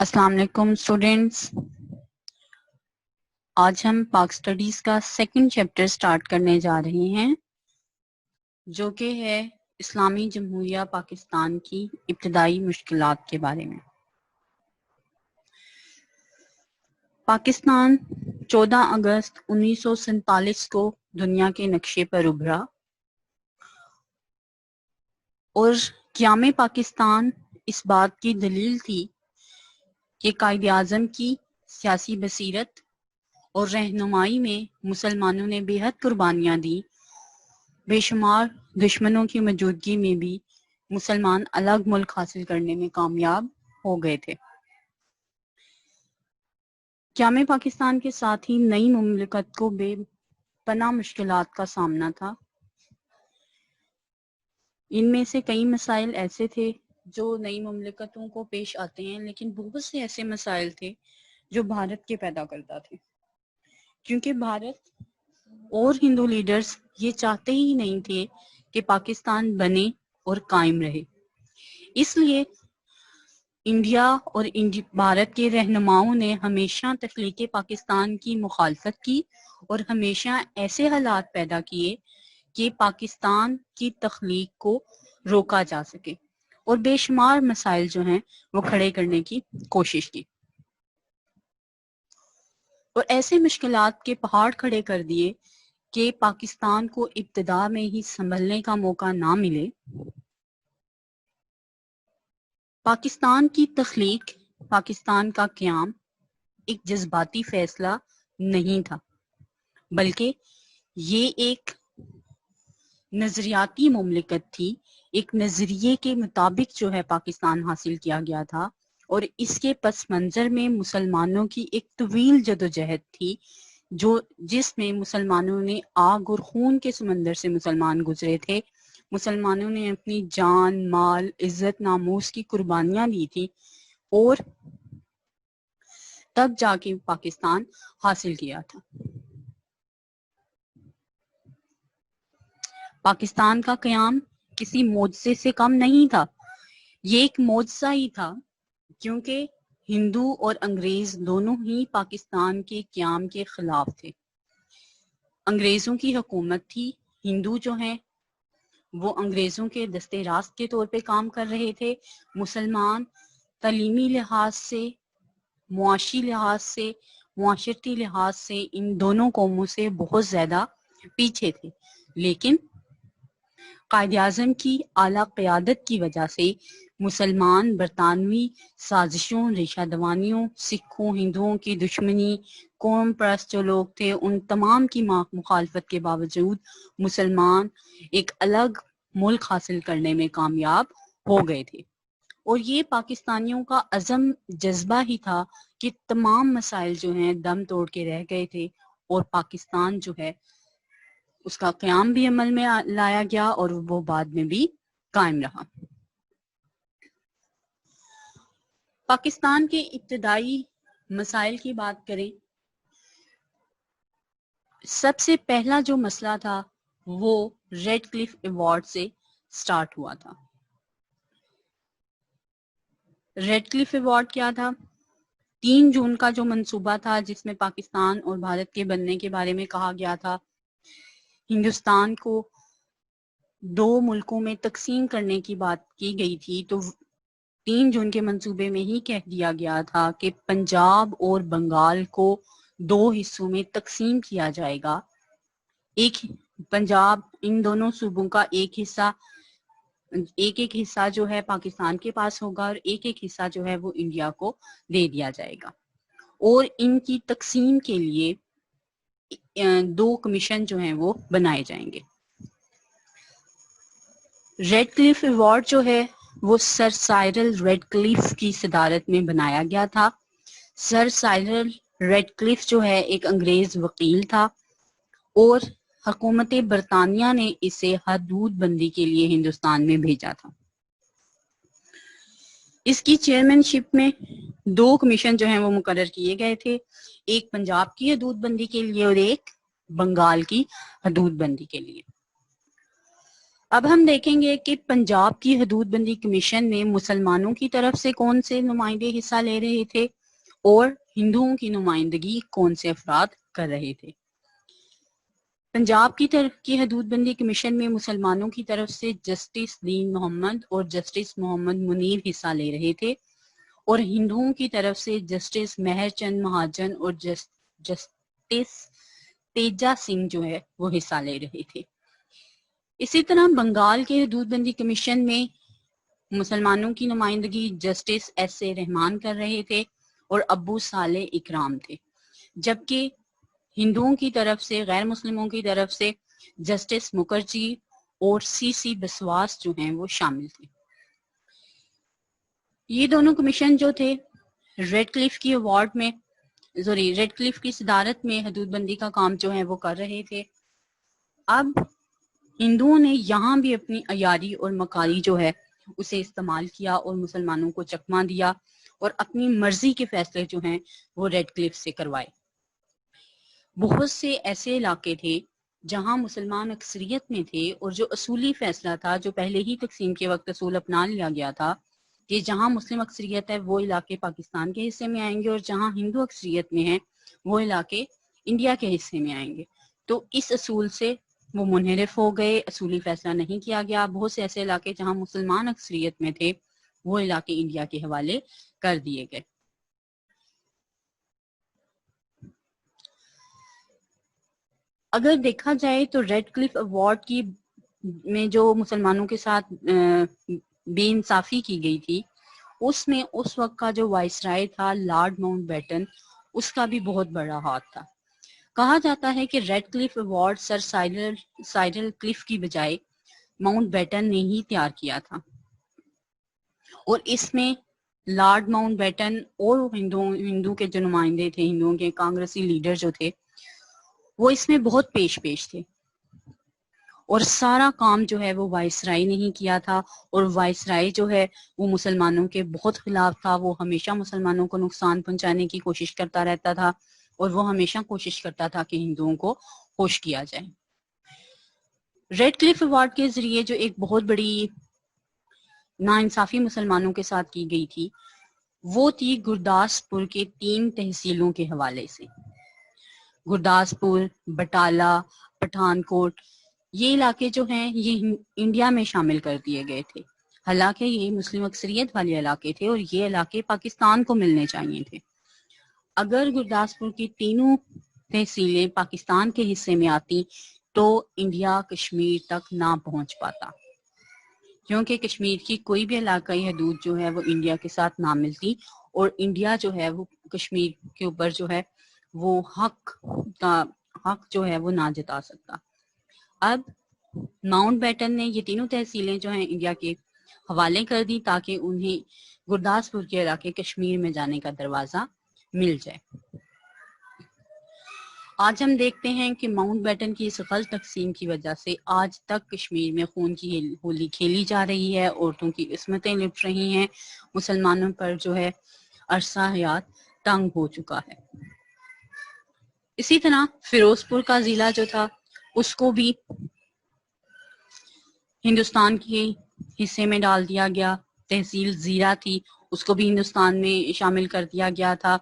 السلام علیکم اسٹوڈینٹس، آج ہم پاک سٹڈیز کا سیکنڈ چیپٹر سٹارٹ کرنے جا رہے ہیں جو کہ ہے اسلامی جمہوریہ پاکستان کی ابتدائی مشکلات کے بارے میں۔ پاکستان 14 اگست 1947 کو دنیا کے نقشے پر ابھرا اور قیام پاکستان اس بات کی دلیل تھی کہ قائد اعظم کی سیاسی بصیرت اور رہنمائی میں مسلمانوں نے بے حد قربانیاں دی۔ بے شمار دشمنوں کی موجودگی میں بھی مسلمان الگ ملک حاصل کرنے میں کامیاب ہو گئے تھے۔ قیام پاکستان کے ساتھ ہی نئی مملکت کو بے پناہ مشکلات کا سامنا تھا۔ ان میں سے کئی مسائل ایسے تھے جو نئی مملکتوں کو پیش آتے ہیں، لیکن بہت سے ایسے مسائل تھے جو بھارت کے پیدا کرتا تھے، کیونکہ بھارت اور ہندو لیڈرز یہ چاہتے ہی نہیں تھے کہ پاکستان بنے اور قائم رہے۔ اس لیے انڈیا اور بھارت کے رہنماؤں نے ہمیشہ تخلیق پاکستان کی مخالفت کی اور ہمیشہ ایسے حالات پیدا کیے کہ پاکستان کی تخلیق کو روکا جا سکے، اور بے شمار مسائل جو ہیں وہ کھڑے کرنے کی کوشش کی، اور ایسے مشکلات کے پہاڑ کھڑے کر دیے کہ پاکستان کو ابتدا میں ہی سنبھلنے کا موقع نہ ملے۔ پاکستان کی تخلیق، پاکستان کا قیام ایک جذباتی فیصلہ نہیں تھا، بلکہ یہ ایک نظریاتی مملکت تھی۔ ایک نظریے کے مطابق جو ہے پاکستان حاصل کیا گیا تھا، اور اس کے پس منظر میں مسلمانوں کی ایک طویل جدوجہد تھی جس میں مسلمانوں نے آگ اور خون کے سمندر سے مسلمان گزرے تھے۔ مسلمانوں نے اپنی جان، مال، عزت، ناموس کی قربانیاں دی تھی، اور تب جا کے پاکستان حاصل کیا تھا۔ پاکستان کا قیام کسی معجزے سے کم نہیں تھا، یہ ایک معجزہ ہی تھا، کیونکہ ہندو اور انگریز دونوں ہی پاکستان کے قیام کے خلاف تھے۔ انگریزوں کی حکومت تھی، ہندو جو ہیں وہ انگریزوں کے دستے راست کے طور پہ کام کر رہے تھے، مسلمان تعلیمی لحاظ سے، معاشی لحاظ سے، معاشرتی لحاظ سے ان دونوں قوموں سے بہت زیادہ پیچھے تھے، لیکن قائد اعظم کی اعلیٰ قیادت کی وجہ سے مسلمان برطانوی سازشوں، ریشہ دوانیوں، سکھوں، ہندوؤں کی دشمنی، قوم پرست جو لوگ تھے ان تمام کی مخالفت کے باوجود مسلمان ایک الگ ملک حاصل کرنے میں کامیاب ہو گئے تھے۔ اور یہ پاکستانیوں کا عزم جذبہ ہی تھا کہ تمام مسائل جو ہیں دم توڑ کے رہ گئے تھے، اور پاکستان جو ہے اس کا قیام بھی عمل میں لایا گیا اور وہ بعد میں بھی قائم رہا۔ پاکستان کے ابتدائی مسائل کی بات کریں، سب سے پہلا جو مسئلہ تھا وہ ریڈ کلف ایوارڈ سے سٹارٹ ہوا تھا۔ ریڈ کلف ایوارڈ کیا تھا؟ 3 جون کا جو منصوبہ تھا جس میں پاکستان اور بھارت کے بننے کے بارے میں کہا گیا تھا، ہندوستان کو 2 ملکوں میں تقسیم کرنے کی بات کی گئی تھی، تو 3 جون کے منصوبے میں ہی کہہ دیا گیا تھا کہ پنجاب اور بنگال کو 2 حصوں میں تقسیم کیا جائے گا۔ ایک پنجاب، ان دونوں صوبوں کا ایک ایک حصہ جو ہے پاکستان کے پاس ہوگا، اور ایک حصہ جو ہے وہ انڈیا کو دے دیا جائے گا، اور ان کی تقسیم کے لیے 2 کمیشن جو ہیں وہ بنائے جائیں گے۔ ریڈ کلف ایوارڈ جو ہے وہ سر سائرل ریڈ کلف کی صدارت میں بنایا گیا تھا۔ سر سائرل ریڈ کلف جو ہے ایک انگریز وکیل تھا، اور حکومت برطانیہ نے اسے حدود بندی کے لیے ہندوستان میں بھیجا تھا۔ اس کی چیئرمین شپ میں 2 کمیشن جو ہیں وہ مقرر کیے گئے تھے، ایک پنجاب کی حدود بندی کے لیے اور ایک بنگال کی حدود بندی کے لیے۔ اب ہم دیکھیں گے کہ پنجاب کی حدود بندی کمیشن میں مسلمانوں کی طرف سے کون سے نمائندے حصہ لے رہے تھے اور ہندوؤں کی نمائندگی کون سے افراد کر رہے تھے۔ پنجاب کی طرف کی حدود بندی کمیشن میں مسلمانوں کی طرف سے جسٹس دین محمد اور جسٹس محمد منیر حصہ لے رہے تھے اور ہندوؤں کی طرف سے جسٹس مہر چند مہاجن اور جسٹس تیجا سنگھ جو ہے وہ حصہ لے رہے تھے۔ اسی طرح بنگال کے حدود بندی کمیشن میں مسلمانوں کی نمائندگی جسٹس ایس اے رحمان کر رہے تھے اور ابو صالح اکرام تھے، جبکہ ہندوؤں کی طرف سے غیر مسلموں کی طرف سے جسٹس مکرجی اور سی سی بسواس جو ہیں وہ شامل تھے۔ یہ دونوں کمیشن جو تھے ریڈ کلف کی صدارت میں حدود بندی کا کام جو ہے وہ کر رہے تھے۔ اب ہندوؤں نے یہاں بھی اپنی عیاری اور مکاری جو ہے اسے استعمال کیا اور مسلمانوں کو چکمہ دیا اور اپنی مرضی کے فیصلے جو ہیں وہ ریڈ کلف سے کروائے۔ بہت سے ایسے علاقے تھے جہاں مسلمان اکثریت میں تھے اور جو اصولی فیصلہ تھا جو پہلے ہی تقسیم کے وقت اصول اپنا لیا گیا تھا کہ جہاں مسلم اکثریت ہے وہ علاقے پاکستان کے حصے میں آئیں گے اور جہاں ہندو اکثریت میں ہیں وہ علاقے انڈیا کے حصے میں آئیں گے، تو اس اصول سے وہ منحرف ہو گئے، اصولی فیصلہ نہیں کیا گیا۔ بہت سے ایسے علاقے جہاں مسلمان اکثریت میں تھے وہ علاقے انڈیا کے حوالے کر دیے گئے۔ اگر دیکھا جائے تو ریڈ کلف ایوارڈ کی میں جو مسلمانوں کے ساتھ بے انصافی کی گئی تھی اس میں اس وقت کا جو وائس رائے تھا لارڈ ماؤنٹ بیٹن، اس کا بھی بہت بڑا ہاتھ تھا۔ کہا جاتا ہے کہ ریڈ کلف ایوارڈ سر سائرل کلف کی بجائے ماؤنٹ بیٹن نے ہی تیار کیا تھا، اور اس میں لارڈ ماؤنٹ بیٹن اور ہندو کے جو نمائندے تھے، ہندوؤں کے کانگریسی لیڈر جو تھے وہ اس میں بہت پیش تھے، اور سارا کام جو ہے وہ وائس رائے نے ہی کیا تھا، اور وائس رائے جو ہے وہ مسلمانوں کے بہت خلاف تھا۔ وہ ہمیشہ مسلمانوں کو نقصان پہنچانے کی کوشش کرتا رہتا تھا اور وہ ہمیشہ کوشش کرتا تھا کہ ہندوؤں کو خوش کیا جائے۔ ریڈ کلف ایوارڈ کے ذریعے جو ایک بہت بڑی ناانصافی مسلمانوں کے ساتھ کی گئی تھی وہ تھی گرداسپور کے 3 تحصیلوں کے حوالے سے۔ گرداسپور، بٹالہ، پٹھان کوٹ، یہ علاقے جو ہیں یہ انڈیا میں شامل کر دیے گئے تھے، حالانکہ یہ مسلم اکثریت والے علاقے تھے اور یہ علاقے پاکستان کو ملنے چاہیے تھے۔ اگر گرداسپور کی 3 تحصیلیں پاکستان کے حصے میں آتی تو انڈیا کشمیر تک نہ پہنچ پاتا، کیونکہ کشمیر کی کوئی بھی علاقائی حدود جو ہے وہ انڈیا کے ساتھ نہ ملتی اور انڈیا جو ہے وہ کشمیر کے اوپر جو ہے وہ حق جو ہے وہ نہ جتا سکتا۔ اب ماؤنٹ بیٹن نے یہ 3 تحصیلیں جو ہیں انڈیا کے حوالے کر دی تاکہ انہیں گرداسپور کے علاقے کشمیر میں جانے کا دروازہ مل جائے۔ آج ہم دیکھتے ہیں کہ ماؤنٹ بیٹن کی اس غلط تقسیم کی وجہ سے آج تک کشمیر میں خون کی ہولی کھیلی جا رہی ہے، عورتوں کی عصمتیں لٹ رہی ہیں، مسلمانوں پر جو ہے عرصہ حیات تنگ ہو چکا ہے۔ اسی طرح فیروز پور کا ضلع جو تھا اس کو بھی ہندوستان کے حصے میں ڈال دیا گیا، تحصیل زیرہ تھی اس کو بھی ہندوستان میں شامل کر دیا گیا تھا۔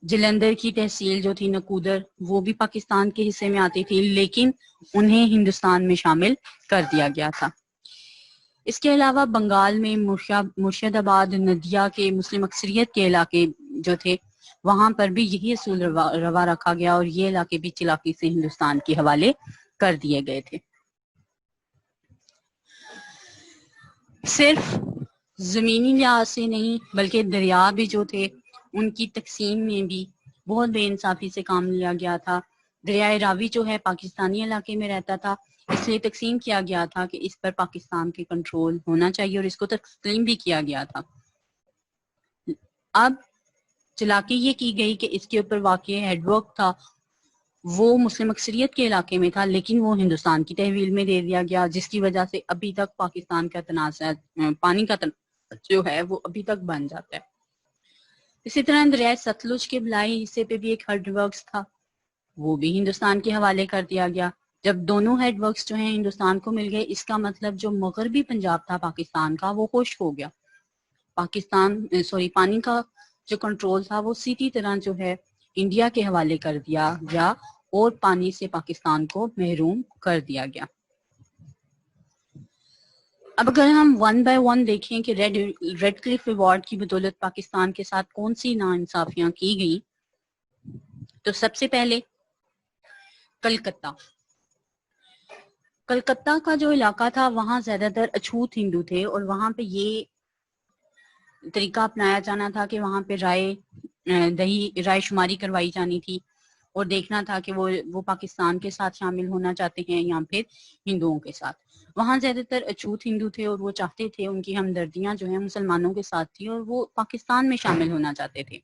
جلندر کی تحصیل جو تھی نکودر وہ بھی پاکستان کے حصے میں آتی تھی لیکن انہیں ہندوستان میں شامل کر دیا گیا تھا۔ اس کے علاوہ بنگال میں مرشد آباد ندیا کے مسلم اکثریت کے علاقے جو تھے وہاں پر بھی یہی اصول روا رکھا گیا اور یہ علاقے بھی چلاکی سے ہندوستان کے حوالے کر دیے گئے تھے۔ صرف زمینی لحاظ سے نہیں بلکہ دریا بھی جو تھے ان کی تقسیم میں بھی بہت بے انصافی سے کام لیا گیا تھا۔ دریائے راوی جو ہے پاکستانی علاقے میں رہتا تھا، اس لیے تقسیم کیا گیا تھا کہ اس پر پاکستان کے کنٹرول ہونا چاہیے اور اس کو تسلیم بھی کیا گیا تھا۔ اب چلاکی یہ کی گئی کہ اس کے اوپر واقع ہیڈ ورک تھا وہ مسلم اکثریت کے علاقے میں تھا لیکن وہ ہندوستان کی تحویل میں دے دیا گیا، جس کی وجہ سے ابھی تک پاکستان کا تنازع پانی کا جو ہے وہ ابھی تک بن جاتا ہے۔ اسی طرح دریائے ستلج کے بلائی حصے پہ بھی ایک ہیڈ ورکس تھا، وہ بھی ہندوستان کے حوالے کر دیا گیا، جب دونوں ہیڈ ورکس جو ہیں ہندوستان کو مل گئے، اس کا مطلب جو مغربی پنجاب تھا پاکستان کا وہ خشک ہو گیا. پانی کا جو کنٹرول تھا وہ سیدھی طرح جو ہے انڈیا کے حوالے کر دیا گیا اور پانی سے پاکستان کو محروم کر دیا گیا. اب اگر ہم ون بائی ون دیکھیں کہ ریڈ کلف ایوارڈ کی بدولت پاکستان کے ساتھ کون سی ناانصافیاں کی گئی، تو سب سے پہلے کلکتہ کا جو علاقہ تھا وہاں زیادہ تر اچھوت ہندو تھے، اور وہاں پہ یہ طریقہ اپنایا جانا تھا کہ وہاں پہ رائے شماری کروائی جانی تھی اور دیکھنا تھا کہ وہ پاکستان کے ساتھ شامل ہونا چاہتے ہیں یا پھر ہندوؤں کے ساتھ. وہاں زیادہ تر اچھوت ہندو تھے اور وہ چاہتے تھے، ان کی ہمدردیاں جو ہیں مسلمانوں کے ساتھ تھی اور وہ پاکستان میں شامل ہونا چاہتے تھے.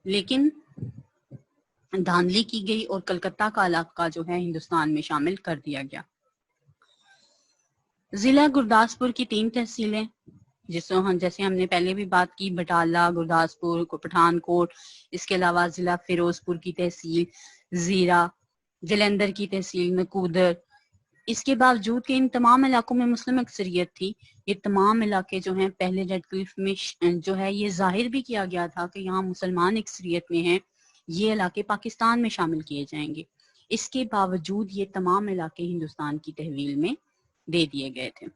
لیکن دھاندلی کی گئی اور کلکتہ کا علاقہ جو ہے ہندوستان میں شامل کر دیا گیا. ضلع گرداسپور کی 3 تحصیلیں جیسے ہم نے پہلے بھی بات کی، بٹالہ، گرداسپور، پٹھان کوٹ، اس کے علاوہ ضلع فیروز پور کی تحصیل زیرہ، جلندر کی تحصیل نکودر. اس کے باوجود کہ ان تمام علاقوں میں مسلم اکثریت تھی، یہ تمام علاقے جو ہیں پہلے ریڈ کلف میں جو ہے یہ ظاہر بھی کیا گیا تھا کہ یہاں مسلمان اکثریت میں ہیں، یہ علاقے پاکستان میں شامل کیے جائیں گے. اس کے باوجود یہ تمام علاقے ہندوستان کی تحویل میں دے دیے گئے تھے.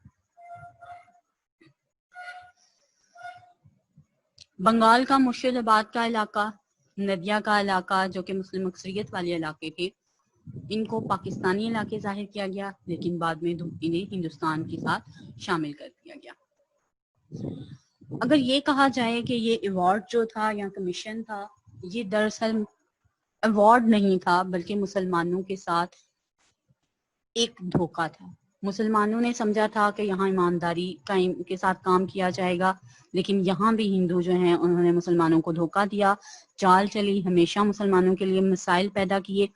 بنگال کا مرشد آباد کا علاقہ، ندیا کا علاقہ جو کہ مسلم اکثریت والے علاقے تھے، ان کو پاکستانی علاقے ظاہر کیا گیا، لیکن بعد میں انہیں ہندوستان کے ساتھ شامل کر دیا گیا. اگر یہ کہا جائے کہ یہ ایوارڈ جو تھا یا کمیشن تھا، یہ دراصل ایوارڈ نہیں تھا بلکہ مسلمانوں کے ساتھ ایک دھوکہ تھا. مسلمانوں نے سمجھا تھا کہ یہاں ایمانداری کے ساتھ کام کیا جائے گا، لیکن یہاں بھی ہندو جو ہیں انہوں نے مسلمانوں کو دھوکہ دیا، چال چلی، ہمیشہ مسلمانوں کے لیے مسائل پیدا کیے.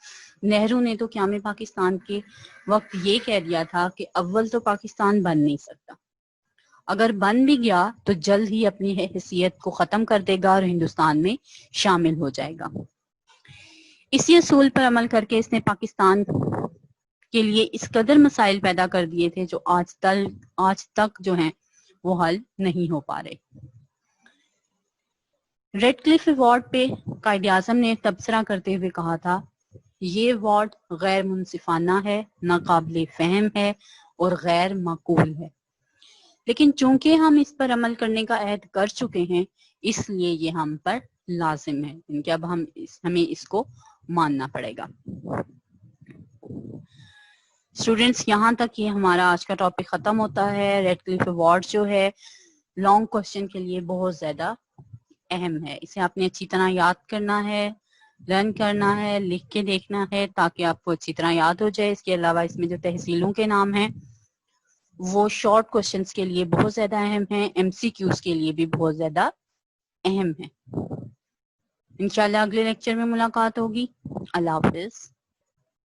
نہرو نے تو قیام پاکستان کے وقت یہ کہہ دیا تھا کہ اول تو پاکستان بن نہیں سکتا، اگر بن بھی گیا تو جلد ہی اپنی حیثیت کو ختم کر دے گا اور ہندوستان میں شامل ہو جائے گا. اسی اصول پر عمل کر کے اس نے پاکستان کے لیے اس قدر مسائل پیدا کر دیے تھے جو آج تک جو ہیں وہ حل نہیں ہو پا رہے. ریڈ کلف ایوارڈ پہ قائد اعظم نے تبصرہ کرتے ہوئے کہا تھا، یہ ایوارڈ غیر منصفانہ ہے، ناقابل فہم ہے اور غیر معقول ہے، لیکن چونکہ ہم اس پر عمل کرنے کا عہد کر چکے ہیں اس لیے یہ ہم پر لازم ہے، کیونکہ اب ہمیں اس کو ماننا پڑے گا. اسٹوڈینٹس، یہاں تک یہ ہمارا آج کا ٹاپک ختم ہوتا ہے. ریڈ کلف ایوارڈ جو ہے لانگ کوشچن کے لیے بہت زیادہ اہم ہے، اسے آپ نے اچھی طرح یاد کرنا ہے، لرن کرنا ہے، لکھ کے دیکھنا ہے تاکہ آپ کو اچھی طرح یاد ہو جائے. اس کے علاوہ اس میں جو تحصیلوں کے نام ہیں وہ شارٹ کوشچنس کے لیے بہت زیادہ اہم ہیں، ایم سی کیوز کے لیے بھی بہت زیادہ اہم ہیں. انشاءاللہ اگلے لیکچر میں ملاقات ہوگی. اللہ حافظ.